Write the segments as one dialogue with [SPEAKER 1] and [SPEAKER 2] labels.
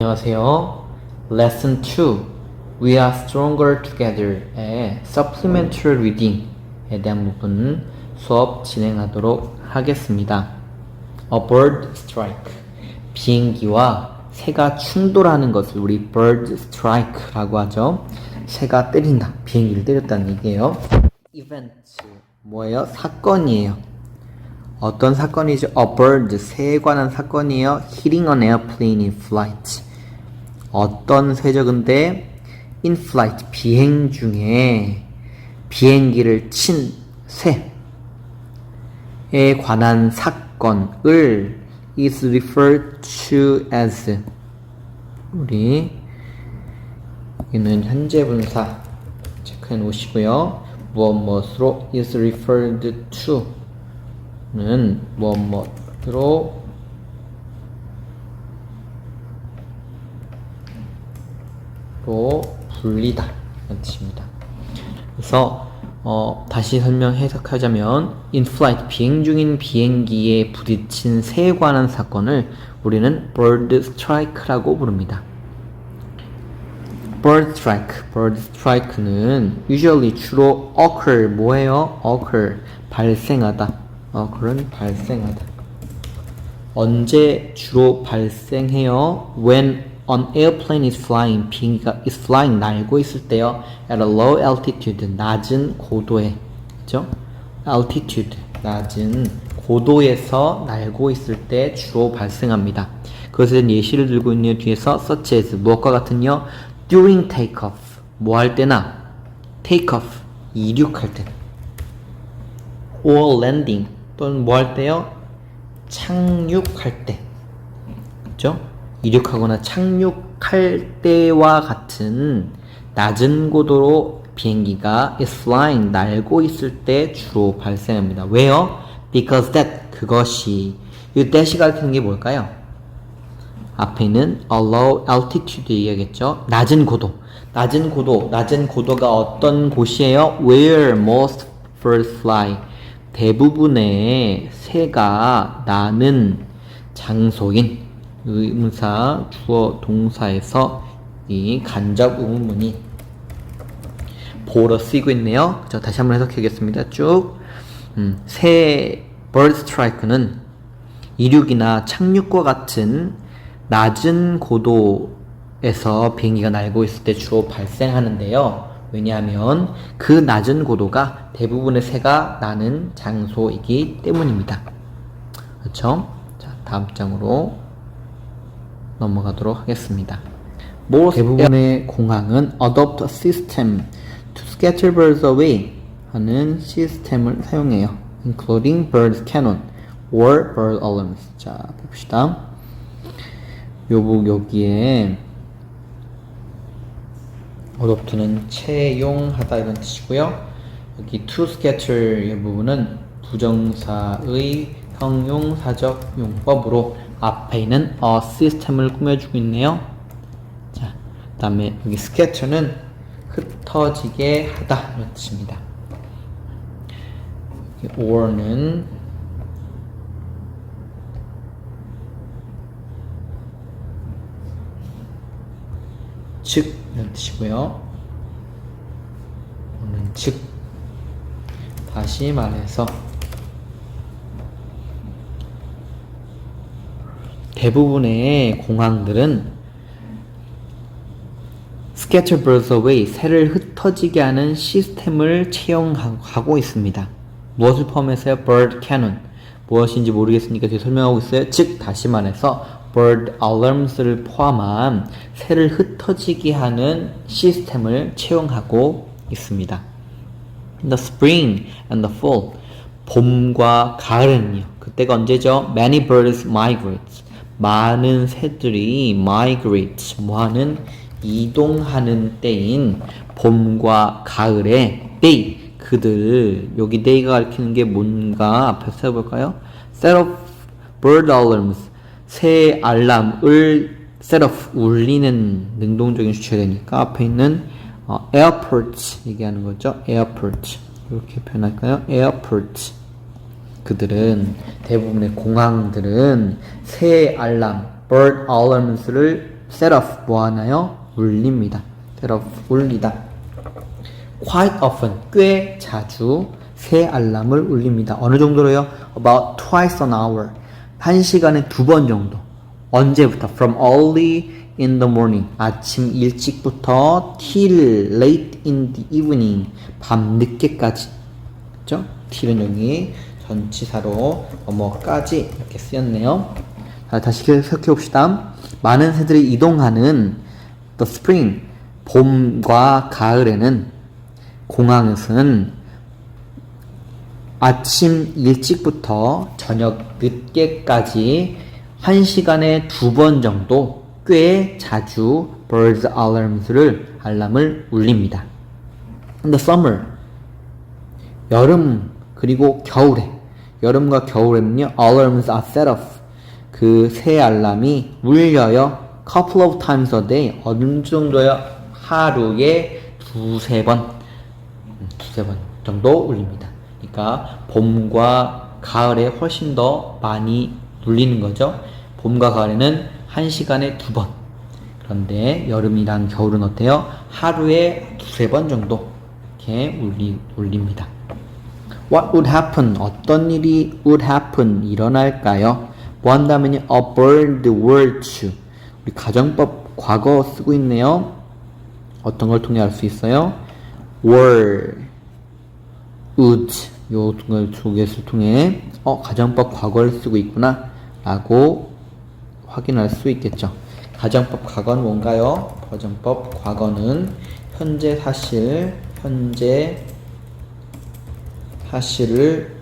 [SPEAKER 1] 안녕하세요. Lesson 2 We are stronger together의 supplementary reading에 대한 부분 수업 진행하도록 하겠습니다. A bird strike 비행기와 새가 충돌하는 것을 우리 bird strike라고 하죠. 새가 때린다, 비행기를 때렸다는 얘기예요. event 뭐예요? 사건이에요. 어떤 사건이죠? A bird, 새에 관한 사건이에요. Hitting an airplane in flight. 어떤 새죠? 근데 in flight, 비행 중에 비행기를 친 새에 관한 사건을 is referred to as, 우리 여기는 현재 분사 체크해 놓으시고요. 무엇으로 is referred to 는 무엇으로 불리다 이런 뜻입니다. 그래서 다시 해석하자면 in flight, 비행 중인 비행기에 부딪힌 새에 관한 사건을 우리는 bird strike라고 부릅니다. bird strike는 usually 주로 occur 뭐예요? occur 발생하다. occur은 발생하다. 언제 주로 발생해요? when an airplane is flying, 비행기가 is flying, 날고 있을 때요. at a low altitude, 낮은 고도에, 그죠? altitude, 낮은 고도에서 날고 있을 때 주로 발생합니다. 그것에 예시를 들고 있는 뒤에서 such as, 무엇과 같은요? during takeoff, 뭐 할 때나 takeoff, 이륙할 때, or landing, 또는 뭐 할 때요? 착륙할 때, 그죠? 이륙하거나 착륙할 때와 같은 낮은 고도로 비행기가 is flying, 날고 있을 때 주로 발생합니다. 왜요? Because that, 그것이, 이 that이 가리키는 게 뭘까요? 앞에 있는 a low altitude 얘기하겠죠? 낮은 고도가 어떤 곳이에요? Where most birds fly, 대부분의 새가 나는 장소인, 의문사 주어 동사에서 이 간접 의문문이 보러 쓰이고 있네요. 자, 다시 한번 해석하겠습니다. 쭉. 새 bird strike는 이륙이나 착륙과 같은 낮은 고도에서 비행기가 날고 있을 때 주로 발생하는데요. 왜냐하면 그 낮은 고도가 대부분의 새가 나는 장소이기 때문입니다. 그렇죠? 자, 다음 장으로 넘어가도록 하겠습니다. 대부분의 공항은 adopt a system to scatter birds away 하는 시스템을 사용해요. including bird cannon or bird alarms. 자, 봅시다. 여기에 adopt는 채용하다 이런 뜻이고요. 여기 to scatter 이 부분은 부정사의 형용사적 용법으로 앞에 있는 시스템을 꾸며주고 있네요. 자, 그 다음에 여기 scatter는 흩어지게 하다 이런 뜻입니다. 여기 or는 즉 이런 뜻이고요. or는 즉, 다시 말해서 대부분의 공항들은 scatter birds away, 새를 흩어지게 하는 시스템을 채용하고 있습니다. 무엇을 포함해서요? bird cannon, 무엇인지 모르겠으니까 뒤에 설명하고 있어요. 즉, 다시 말해서 bird alarms를 포함한 새를 흩어지게 하는 시스템을 채용하고 있습니다. In the spring and the fall, 봄과 가을은요. 그때가 언제죠? Many birds migrate, 많은 새들이 migrate, 뭐하는? 이동하는 때인 봄과 가을에 they, 그들, 여기 they가 가리키는 게 뭔가 앞에서 해볼까요? set off bird alarms, 새 알람을 set off, 울리는 능동적인 주체가 되니까 앞에 있는 airport 얘기하는 거죠. airport, 이렇게 표현할까요? airport, 대부분의 공항들은 새 알람, bird alarms를 set off 뭐 하나요? 울립니다. set off 울리다. quite often 꽤 자주 새 알람을 울립니다. 어느 정도로요? about twice an hour. 1시간에 2번 정도. 언제부터? from early in the morning. 아침 일찍부터 till late in the evening. 밤 늦게까지. 그죠? till은 여기 전치사로 뭐까지 이렇게 쓰였네요. 자, 다시 해석해 봅시다. 많은 새들이 이동하는 the spring. 봄과 가을에는 공항에서는 아침 일찍부터 저녁 늦게까지 1시간에 2번 정도 꽤 자주 bird 알람을 울립니다. In the summer, 여름 그리고 겨울에, 여름과 겨울에는요 alarms are set off. 그 새 알람이 울려요. couple of times a day. 어느 정도요? 하루에 두세 번 정도 울립니다. 그러니까 봄과 가을에 훨씬 더 많이 울리는 거죠. 봄과 가을에는 1시간에 2번. 그런데 여름이랑 겨울은 어때요? 하루에 두세 번 정도 이렇게 울립니다. What would happen? 어떤 일이 would happen? 일어날까요? 뭐 한다면요? A bird were to. 우리 가정법 과거 쓰고 있네요. 어떤 걸 통해 알 수 있어요? were, would 요 두 개를 통해 가정법 과거를 쓰고 있구나 라고 확인할 수 있겠죠. 가정법 과거는 뭔가요? 가정법 과거는 현재 사실을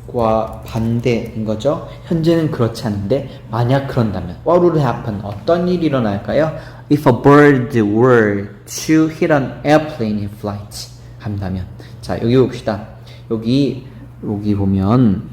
[SPEAKER 1] 과 반대인 거죠. 현재는 그렇지 않은데 만약 그런다면 what would happen? 어떤 일이 일어날까요? If a bird were to hit an airplane in flight. 한다면 자 여기 봅시다. 여기 보면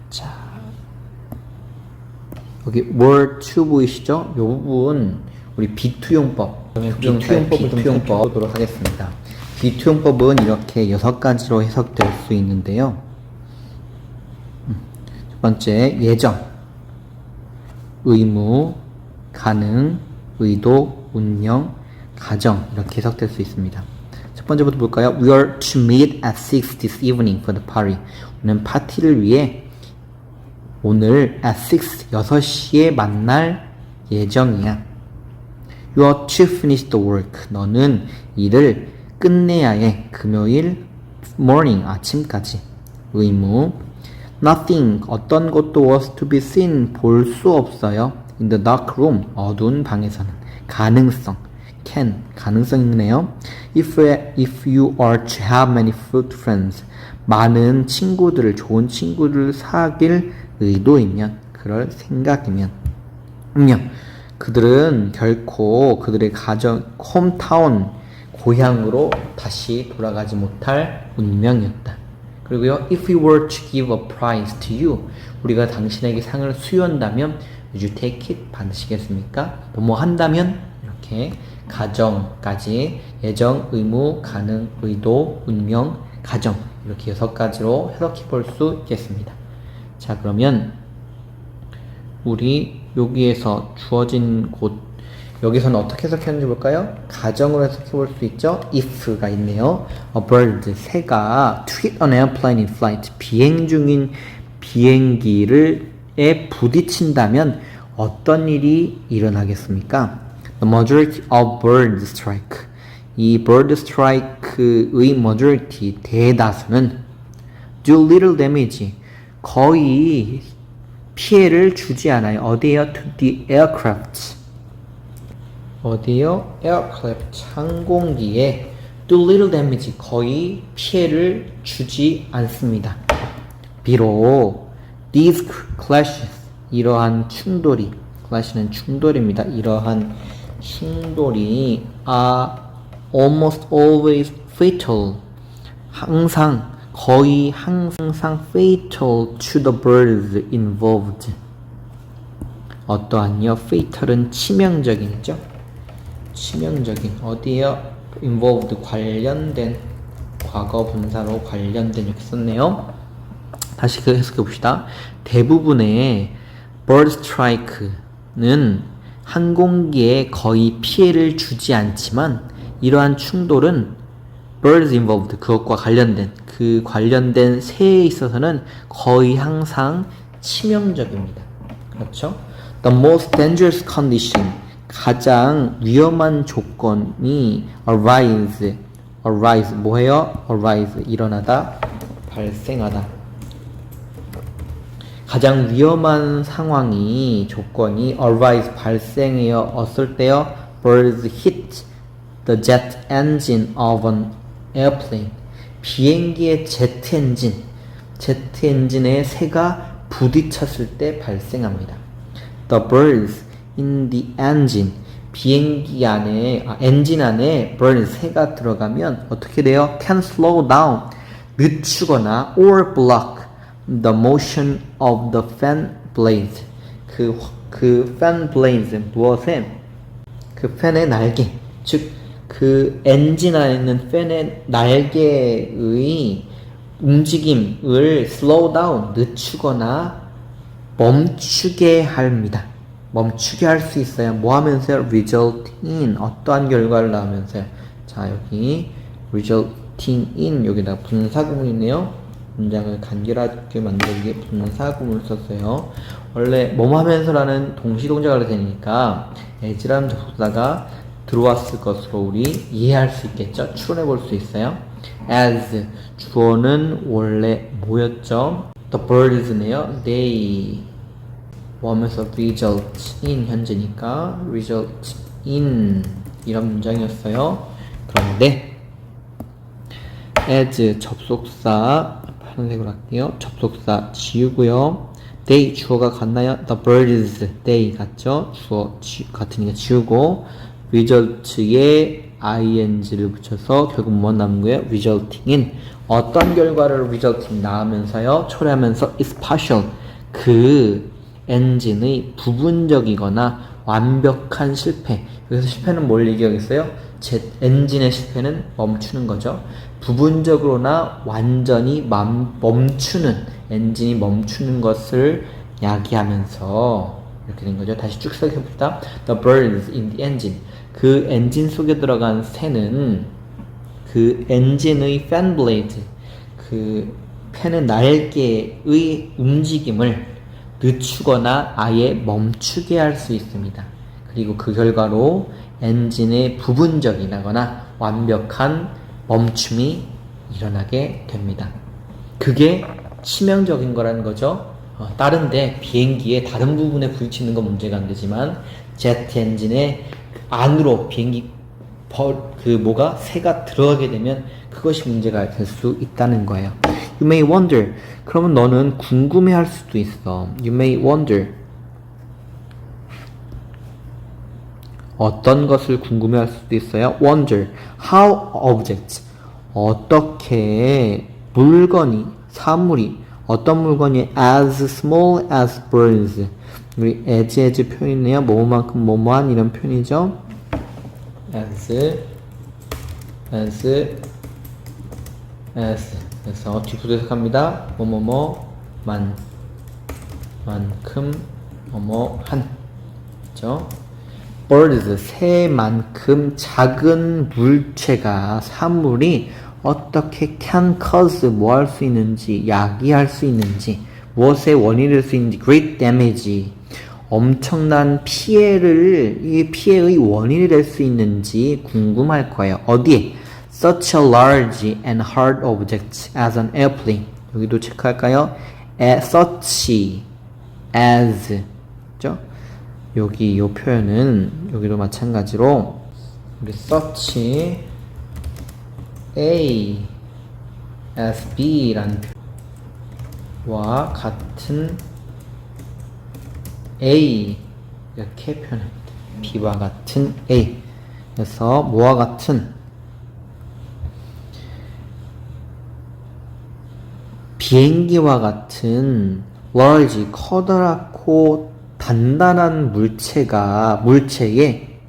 [SPEAKER 1] 자 여기 were to 보이시죠? 이 부분 우리 비투용법 비투용법을 보도록 하겠습니다. 비투용법은 이렇게 6가지로 해석될 수 있는데요. 첫 번째 예정, 의무, 가능, 의도, 운명, 가정 이렇게 해석될 수 있습니다. 첫 번째부터 볼까요? We are to meet at 6 this evening for the party. 오늘 파티를 위해 오늘 at 6시에 만날 예정이야. You are to finish the work. 너는 일을 끝내야 해. 금요일 morning 아침까지. 의무. Nothing 어떤 것도 was to be seen 볼 수 없어요. In the dark room 어두운 방에서는. 가능성. can 가능성 있네요. If you are to have many good friends 많은 친구들을 좋은 친구들을 사귈 의도이면 그럴 생각이면 운명 그들은 결코 그들의 가정 홈타운 고향으로 다시 돌아가지 못할 운명이었다. 그리고요 if we were to give a prize to you 우리가 당신에게 상을 수여한다면 would you take it 받으시겠습니까? 뭐 한다면 이렇게 가정까지 예정, 의무, 가능, 의도, 운명, 가정 이렇게 6가지로 해석해 볼 수 있겠습니다. 자 그러면 우리 여기에서 주어진 곳 여기서는 어떻게 해석했는지 볼까요? 가정으로 해석해 볼 수 있죠? if가 있네요. A bird, 새가 to hit an airplane in flight 비행 중인 비행기에 부딪힌다면 어떤 일이 일어나겠습니까? The majority of bird strike. 이 bird strike의 majority, 대다수는 do little damage. 거의 피해를 주지 않아요. 어디에요? To the aircraft. 어디요? aircraft. 항공기에 do little damage. 거의 피해를 주지 않습니다. 비록 these clashes. 이러한 충돌이 clash는 충돌입니다. 이러한 충돌이 are almost always fatal. 거의 항상 fatal to the birds involved. 어떠한요? fatal은 치명적인이죠. 치명적인 어디에요? involved 관련된 과거 분사로 관련된 이렇게 썼네요. 다시 해석해 봅시다. 대부분의 bird strike는 항공기에 거의 피해를 주지 않지만 이러한 충돌은 birds involved, 그것과 관련된 새에 있어서는 거의 항상 치명적입니다. 그렇죠? The most dangerous condition, 가장 위험한 조건이 arise, 뭐예요? arise, 일어나다, 발생하다. 가장 위험한 조건이 arise, 발생했을 때요. birds hit the jet engine of an airplane. 비행기의 제트 엔진에 새가 부딪혔을 때 발생합니다. The birds in the engine, 비행기 안에, 엔진 안에 birds, 새가 들어가면 어떻게 돼요? can slow down, 늦추거나 or block the motion of the fan blades. 그 fan blades, 무엇에? 그 팬의 날개, 즉 그 엔진 안에 있는 팬의 날개의 움직임을 slow down, 늦추거나 멈추게 합니다. 멈추게 할 수 있어요. 뭐 하면서요? result in, 어떠한 결과를 낳으면서요. 자, 여기 resulting in, 여기다가 분사구문이네요. 문장을 간결하게 만들기 위해 분사구문을 썼어요. 원래 뭐뭐 하면서라는 동시동작을 되니까 as라는 접속사가 들어왔을 것으로 우리 이해할 수 있겠죠? 추론해 볼 수 있어요. as, 주어는 원래 뭐였죠? the birds네요. they, 뭐 하면서 result in, 현재니까 result in, 이런 문장이었어요. 그런데 as, 접속사 파란색으로 할게요. 접속사 지우고요. they, 주어가 같나요? the birds, they 같죠? 주어 같으니까 지우고 result에 ing를 붙여서 결국 뭐 남은 거예요? resulting in, 어떤 결과를 resulting 낳으면서요? 초래하면서 is partial, 그 엔진의 부분적이거나 완벽한 실패. 여기서 실패는 뭘 얘기하겠어요? 엔진의 실패는 멈추는 거죠. 부분적으로나 완전히 멈추는, 엔진이 멈추는 것을 야기하면서 이렇게 된 거죠. 다시 쭉 써봅시다. The birds in the engine, 그 엔진 속에 들어간 새는 그 엔진의 fan blade, 그 팬의 날개의 움직임을 늦추거나 아예 멈추게 할 수 있습니다. 그리고 그 결과로 엔진의 부분적이거나 완벽한 멈춤이 일어나게 됩니다. 그게 치명적인 거라는 거죠. 다른데 비행기의 다른 부분에 부딪히는 건 문제가 안 되지만 제트 엔진의 안으로 비행기 새가 들어가게 되면 그것이 문제가 될 수 있다는 거예요. You may wonder, 그러면 너는 궁금해할 수도 있어. You may wonder, 어떤 것을 궁금해할 수도 있어요. Wonder how objects, 어떻게 물건이, 사물이, 어떤 물건이 as small as birds, 우리 as 표현이네요. 뭐만큼 뭐뭐한 이런 표현이죠. as 그래서 뒷부분에서 만큼 뭐뭐한, 그렇죠? birds, 새만큼 작은 물체가, 사물이 어떻게 can cause, 뭐 할 수 있는지, 야기할 수 있는지, 무엇에 원인이 될 수 있는지, great damage, 엄청난 이 피해의 원인이 될 수 있는지 궁금할 거예요. 어디에? Such a large and hard object as an airplane. 여기도 체크할까요? Such as, 그죠? 여기 이 표현은 여기도 마찬가지로 우리 such A as B라는 표현과 같은 A 이렇게 표현합니다. B와 같은 A. 그래서 뭐와 같은, 비행기와 같은 large, 커다랗고 단단한 물체에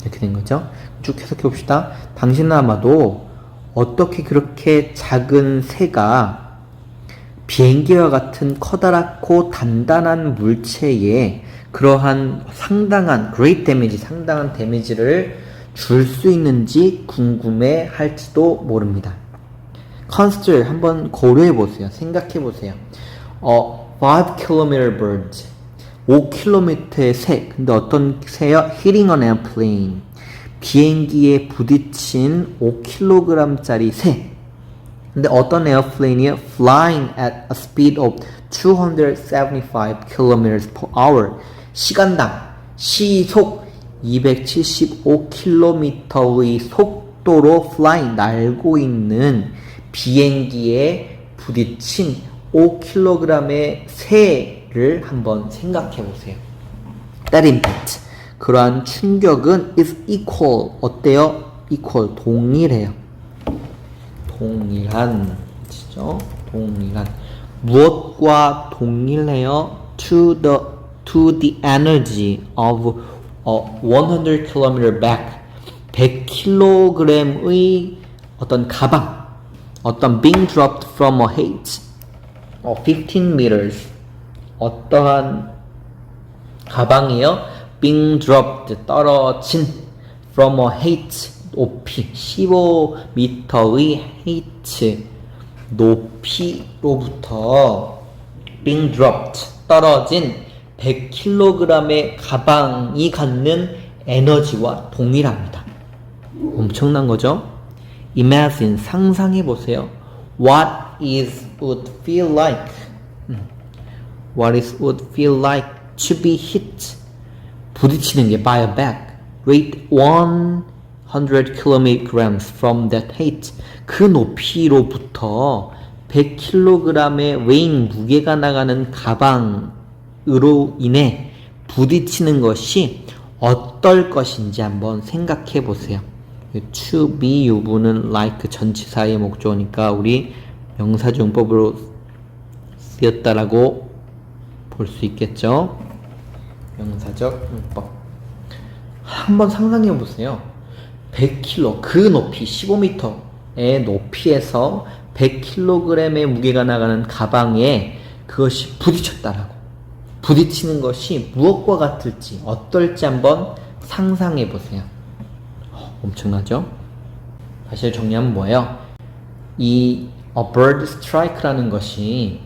[SPEAKER 1] 이렇게 된 거죠. 쭉 해석해 봅시다. 당신은 아마도 어떻게 그렇게 작은 새가 비행기와 같은 커다랗고 단단한 물체에 그러한 상당한 great damage, 상당한 데미지를 줄 수 있는지 궁금해 할지도 모릅니다. consider 한번 고려해 보세요. 생각해 보세요. 5km bird 5km의 새. 근데 어떤 새요? hitting an airplane. 비행기에 부딪힌 5kg짜리 새. 근데 어떤 에어플레인이에요? flying at a speed of 275 km per hour. 시간당 시속 275km의 속도로 flying 날고 있는 비행기에 부딪힌 5kg의 새를 한번 생각해 보세요. That impact. 그러한 충격은 is equal. 어때요? equal. 동일해요. 동일한. 그죠? 동일한. 무엇과 동일해요? To the energy of 100km back. 100kg의 어떤 가방. 어떤 being dropped from a height. 15 meters. 어떠한 가방이요? being dropped. 떨어진 from a height. 높이 15m의 height. 높이로부터 being dropped. 떨어진 100kg의 가방이 갖는 에너지와 동일합니다. 엄청난 거죠? Imagine, 상상해 보세요. What is would feel like? What is would feel like to be hit? 부딪히는 게 by a bag. Weight 100 kilograms from that height. 그 높이로부터 100kg의 weighing 무게가 나가는 가방으로 인해 부딪히는 것이 어떨 것인지 한번 생각해 보세요. to be 유부는 like 전치사의 목적어니까 우리 명사용법으로 쓰였다라고 볼 수 있겠죠. 명사적 문법. 한번 상상해 보세요. 100kg 그 높이 15m의 높이에서 100kg의 무게가 나가는 가방에 그것이 부딪혔다라고. 부딪히는 것이 무엇과 같을지 어떨지 한번 상상해 보세요. 엄청나죠? 사실 정리하면 뭐예요? 이 a bird strike라는 것이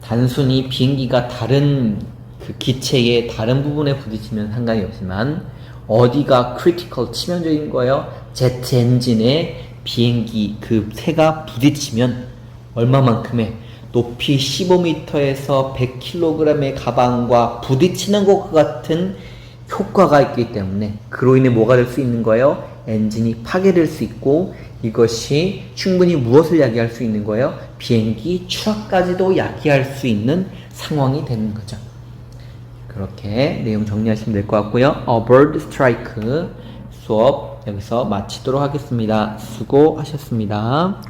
[SPEAKER 1] 단순히 비행기가 다른 그 기체의 다른 부분에 부딪히면 상관이 없지만 어디가 critical 치명적인 거예요? 제트 엔진에 비행기 그 새가 부딪히면 얼마만큼의 높이 15m에서 100kg의 가방과 부딪히는 것과 같은 효과가 있기 때문에 그로 인해 뭐가 될 수 있는 거예요? 엔진이 파괴될 수 있고 이것이 충분히 무엇을 야기할 수 있는 거예요? 비행기 추락까지도 야기할 수 있는 상황이 되는 거죠. 그렇게 내용 정리하시면 될 것 같고요. A bird strike 수업 여기서 마치도록 하겠습니다. 수고하셨습니다.